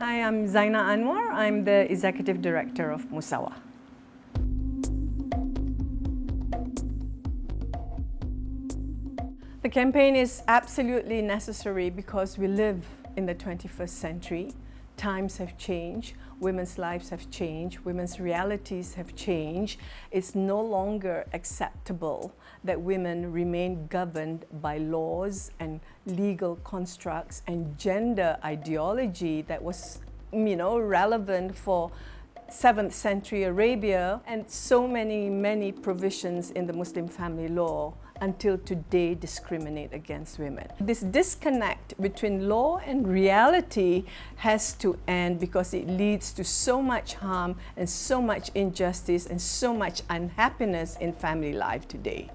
Hi, I'm Zainah Anwar. I'm the Executive Director of Musawah. The campaign is absolutely necessary because we live in the 21st century. Times have changed, women's lives have changed, women's realities have changed. It's no longer acceptable that women remain governed by laws and legal constructs and gender ideology that was, relevant for 7th century Arabia and so many provisions in the Muslim family law until today discriminate against women. This disconnect between law and reality has to end because it leads to so much harm and so much injustice and so much unhappiness in family life today.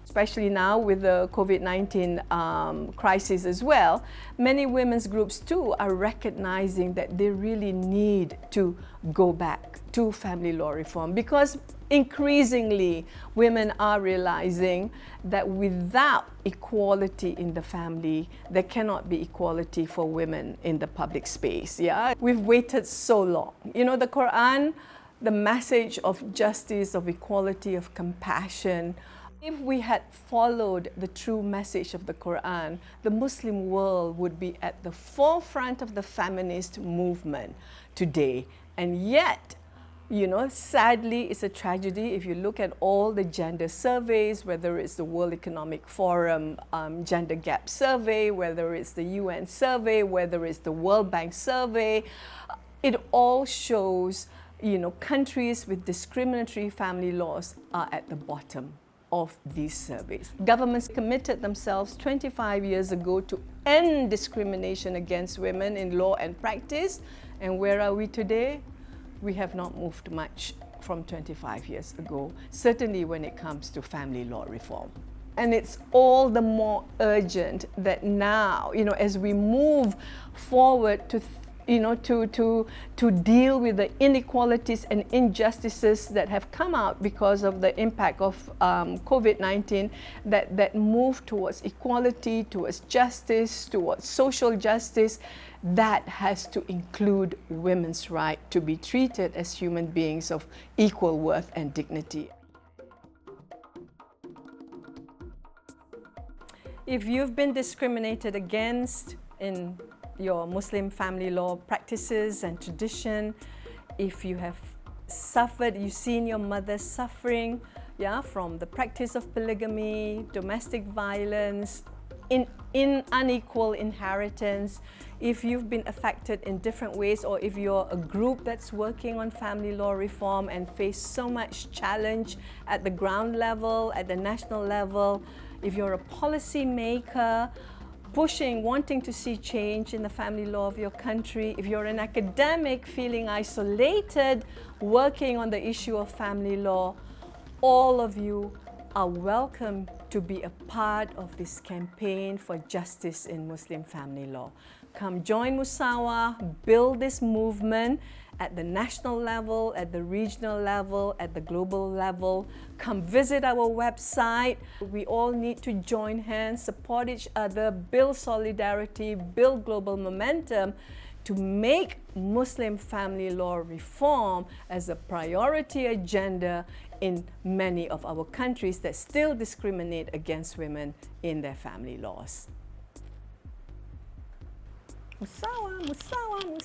Especially now with the COVID-19 crisis as well, many women's groups too are recognizing that they really need to go back to family law reform because increasingly women are realizing that without equality in the family, there cannot be equality for women in the public space. Yeah, we've waited so long. The Quran, the message of justice, of equality, of compassion. If we had followed the true message of the Quran, the Muslim world would be at the forefront of the feminist movement today. And yet, sadly, it's a tragedy if you look at all the gender surveys, whether it's the World Economic Forum Gender Gap Survey, whether it's the UN survey, whether it's the World Bank survey, it all shows, countries with discriminatory family laws are at the bottom of these surveys. Governments committed themselves 25 years ago to end discrimination against women in law and practice. And where are we today? We have not moved much from 25 years ago, certainly when it comes to family law reform. And it's all the more urgent that now, as we move forward to deal with the inequalities and injustices that have come out because of the impact of COVID-19, that move towards equality, towards justice, towards social justice, that has to include women's right to be treated as human beings of equal worth and dignity. If you've been discriminated against in your Muslim family law practices and tradition, if you have suffered, you've seen your mother suffering from the practice of polygamy, domestic violence, in unequal inheritance, if you've been affected in different ways, or if you're a group that's working on family law reform and face so much challenge at the ground level, at the national level, if you're a policy maker, wanting to see change in the family law of your country, if you're an academic feeling isolated, working on the issue of family law, all of you are welcome to be a part of this campaign for justice in Muslim family law. Come join Musawah, build this movement at the national level, at the regional level, at the global level. Come visit our website. We all need to join hands, support each other, build solidarity, build global momentum to make Muslim family law reform as a priority agenda in many of our countries that still discriminate against women in their family laws. Musawah, Musawah, Musawah.